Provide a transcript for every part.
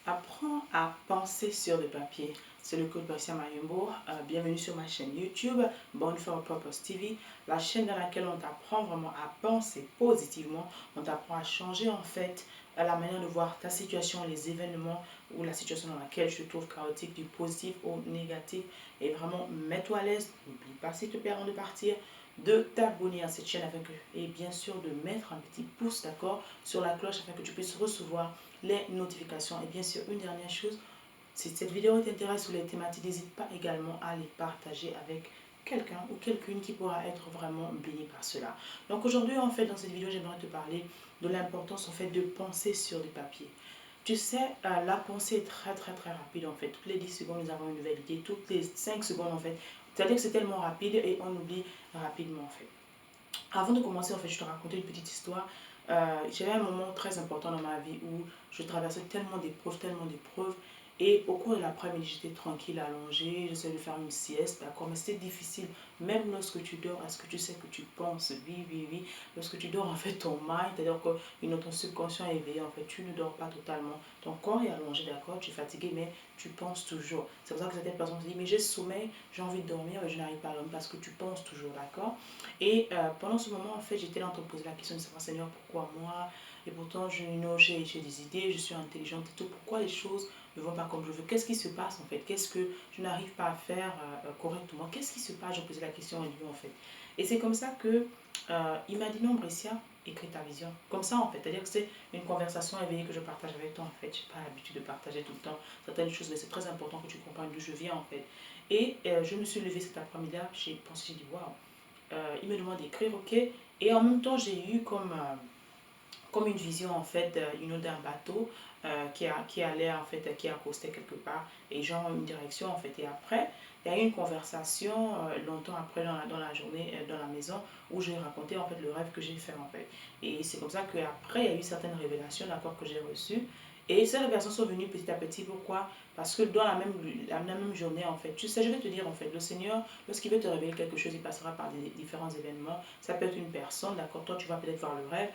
Apprends à penser sur le papier. C'est le coach Bosia Mayumbo. Bienvenue sur ma chaîne YouTube, Born for a Purpose TV, la chaîne dans laquelle on t'apprend vraiment à penser positivement. On t'apprend à changer en fait la manière de voir ta situation, les événements ou la situation dans laquelle je te trouve chaotique, du positif au négatif. Et vraiment, mets-toi à l'aise. N'oublie pas, s'il te plaît, avant de partir, de t'abonner à cette chaîne et bien sûr de mettre un petit pouce d'accord sur la cloche afin que tu puisses recevoir les notifications. Et bien sûr, une dernière chose, si cette vidéo t'intéresse ou les thématiques, n'hésite pas également à les partager avec quelqu'un ou quelqu'une qui pourra être vraiment béni par cela. Donc aujourd'hui, en fait, dans cette vidéo, j'aimerais te parler de l'importance en fait de penser sur du papier. Tu sais, la pensée est très rapide en fait. Toutes les 10 secondes, nous avons une nouvelle idée. Toutes les 5 secondes en fait. C'est-à-dire que c'est tellement rapide et on oublie rapidement en fait. Avant de commencer, en fait, je te racontais une petite histoire. J'avais un moment très important dans ma vie où je traversais tellement d'épreuves. Et au cours de l'après-midi, j'étais tranquille, allongée, j'essayais de faire une sieste, d'accord, mais c'était difficile. Même lorsque tu dors, est-ce que tu sais que tu penses? Oui. Lorsque tu dors, en fait, ton mind, c'est-à-dire que ton subconscient est éveillé, en fait, tu ne dors pas totalement. Ton corps est allongé, d'accord, tu es fatigué, mais tu penses toujours. C'est pour ça que certaines personnes se disent, mais j'ai sommeil, j'ai envie de dormir, mais je n'arrive pas à dormir parce que tu penses toujours, d'accord. Et pendant ce moment, en fait, j'étais là en train de poser la question de savoir, Seigneur, pourquoi moi? Et pourtant, j'ai des idées, je suis intelligente et tout. Pourquoi les choses ne vont pas comme je veux? Qu'est-ce qui se passe en fait? Qu'est-ce que je n'arrive pas à faire correctement? Qu'est-ce qui se passe? Je posais la question à Dieu en fait. Et c'est comme ça que il m'a dit, non, Brescia, écris ta vision. Comme ça en fait. C'est-à-dire que c'est une conversation éveillée que je partage avec toi en fait. Je n'ai pas l'habitude de partager tout le temps certaines choses, mais c'est très important que tu comprennes d'où je viens en fait. Et je me suis levée cet après-midi-là, j'ai pensé, j'ai dit, waouh. Il me demande d'écrire, ok. Et en même temps, j'ai eu comme une vision en fait d'un bateau qui allait en fait, qui accostait quelque part et genre une direction en fait. Et après, il y a eu une conversation longtemps après dans la journée, dans la maison, où j'ai raconté en fait le rêve que j'ai fait en fait. Et c'est comme ça qu'après, il y a eu certaines révélations d'accord que j'ai reçues. Et ces révélations sont venues petit à petit. Pourquoi? Parce que dans la même journée, en fait, tu sais, je vais te dire, en fait, le Seigneur, lorsqu'il veut te révéler quelque chose, il passera par des différents événements. Ça peut être une personne, d'accord, toi, tu vas peut-être voir le rêve,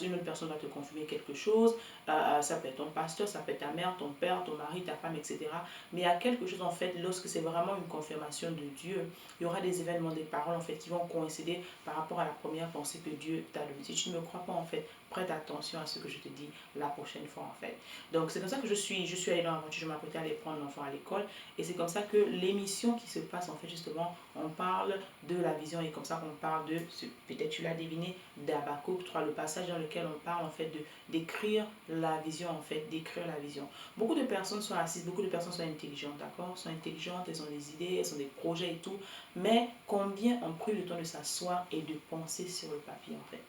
une autre personne va te confirmer quelque chose, ça peut être ton pasteur, ça peut être ta mère, ton père, ton mari, ta femme, etc. Mais il y a quelque chose, en fait, lorsque c'est vraiment une confirmation de Dieu, il y aura des événements, des paroles, en fait, qui vont coïncider par rapport à la première pensée que Dieu t'a donnée. Si tu ne me crois pas, en fait, prête attention à ce que je te dis la prochaine fois, en fait. Donc, c'est comme ça que je suis allée dans l'aventure, je m'apprêtais à aller prendre l'enfant à l'école. Et c'est comme ça que l'émission qui se passe, en fait, justement, on parle de la vision et comme ça qu'on parle de, peut-être tu l'as deviné, d'Habakkuk 3, le passage dans lequel on parle, en fait, d'écrire la vision, en fait, d'écrire la vision. Beaucoup de personnes sont assises, beaucoup de personnes sont intelligentes, d'accord? Sont intelligentes, elles ont des idées, elles ont des projets et tout. Mais combien ont pris le temps de s'asseoir et de penser sur le papier, en fait?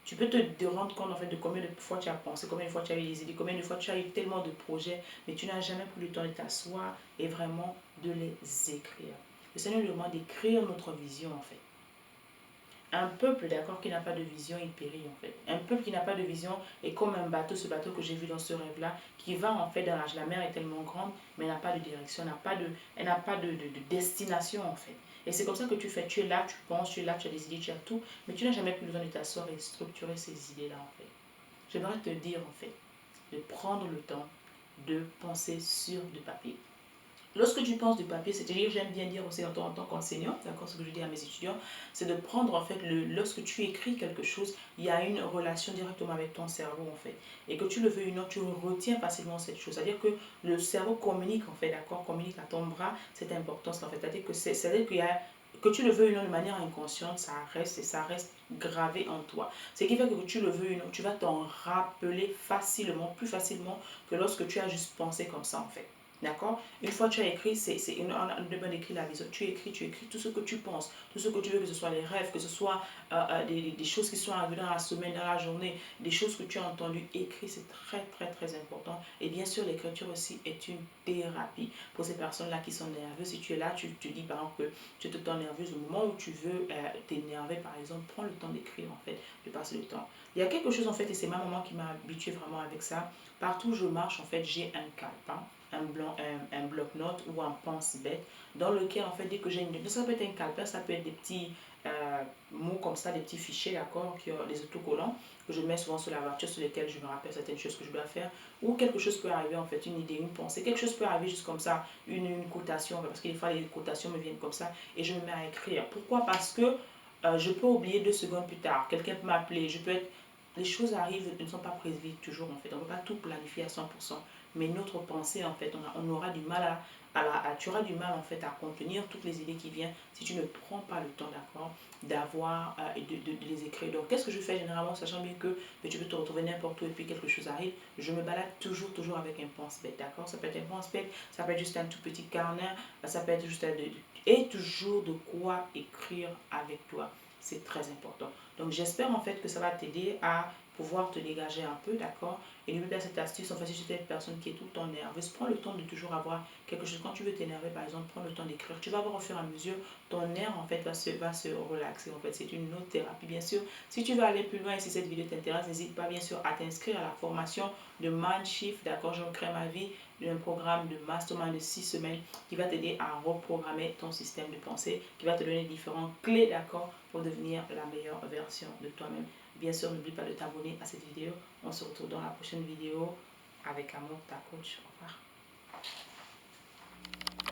Tu peux te rendre compte en fait de combien de fois tu as pensé, combien de fois tu as eu des idées, combien de fois tu as eu tellement de projets, mais tu n'as jamais pris le temps de t'asseoir et vraiment de les écrire. Le Seigneur nous demande d'écrire notre vision en fait. Un peuple, d'accord, qui n'a pas de vision, il périt en fait. Un peuple qui n'a pas de vision est comme un bateau, ce bateau que j'ai vu dans ce rêve-là, qui va en fait dans la mer est tellement grande, mais elle n'a pas de direction, elle n'a pas de destination en fait. Et c'est comme ça que tu fais, tu es là, tu penses, tu es là, tu as des idées, tu as tout, mais tu n'as jamais pris le temps de t'asseoir et de structurer ces idées-là en fait. J'aimerais te dire en fait, de prendre le temps de penser sur du papier. Lorsque tu penses du papier, c'est-à-dire, j'aime bien dire aussi en tant qu'enseignant, d'accord, ce que je dis à mes étudiants, c'est de prendre en fait, lorsque tu écris quelque chose, il y a une relation directement avec ton cerveau en fait. Et que tu le veux ou non, tu retiens facilement cette chose. C'est-à-dire que le cerveau communique en fait, d'accord, communique à ton bras cette importance en fait. C'est-à-dire que qu'il y a que tu le veux ou non de manière inconsciente, ça reste et ça reste gravé en toi. Ce qui fait que tu le veux ou non, tu vas t'en rappeler facilement, plus facilement que lorsque tu as juste pensé comme ça en fait. D'accord? Une fois que tu as écrit, on demande d'écrire la vision. Tu écris tout ce que tu penses, tout ce que tu veux, que ce soit les rêves, que ce soit des choses qui sont arrivées dans la semaine, dans la journée, des choses que tu as entendues. Écris, c'est très important. Et bien sûr, l'écriture aussi est une thérapie pour ces personnes-là qui sont nerveuses. Si tu es là, tu te dis par exemple que tu te sens nerveuse au moment où tu veux t'énerver, par exemple, prends le temps d'écrire en fait, de passer le temps. Il y a quelque chose en fait, et c'est ma maman qui m'a habitué vraiment avec ça. Partout où je marche, en fait, j'ai un calepin, un bloc-notes ou un pense-bête dans lequel, en fait, dès que j'ai une... Ça peut être un calepin, ça peut être mots comme ça, des petits fichiers, d'accord, les autocollants que je mets souvent sur la voiture, sur lesquels je me rappelle certaines choses que je dois faire, ou quelque chose peut arriver en fait, une idée, une pensée, quelque chose peut arriver juste comme ça, une cotation, parce que des fois les cotations me viennent comme ça, et je me mets à écrire. Pourquoi? Parce que je peux oublier 2 secondes plus tard, quelqu'un peut m'appeler, je peux être... Les choses arrivent, ne sont pas prévues toujours en fait, on ne peut pas tout planifier à 100%, mais notre pensée en fait, on aura du mal tu auras du mal en fait à contenir toutes les idées qui viennent si tu ne prends pas le temps, d'accord, d'avoir et de les écrire. Donc qu'est-ce que je fais généralement, sachant bien que tu peux te retrouver n'importe où et puis quelque chose arrive, je me balade toujours avec un pense-bête, d'accord. Ça peut être un pense-bête, ça peut être juste un tout petit carnet, ça peut être juste et toujours de quoi écrire avec toi. C'est très important. Donc j'espère en fait que ça va t'aider à pouvoir te dégager un peu, d'accord. Et n'oublie pas cette astuce, en fait, si tu es une personne qui est tout le temps nerveuse, prends le temps de toujours avoir quelque chose. Quand tu veux t'énerver, par exemple, prends le temps d'écrire. Tu vas voir au fur et à mesure, ton nerf, en fait, va se relaxer. En fait, c'est une autre thérapie, bien sûr. Si tu veux aller plus loin et si cette vidéo t'intéresse, n'hésite pas, bien sûr, à t'inscrire à la formation de Mindshift, d'accord. Je crée ma vie, d'un programme de mastermind de 6 semaines qui va t'aider à reprogrammer ton système de pensée, qui va te donner différentes clés, d'accord, pour devenir la meilleure version de toi-même. Bien sûr, n'oublie pas de t'abonner à cette vidéo. On se retrouve dans la prochaine vidéo. Avec amour, ta coach. Au revoir.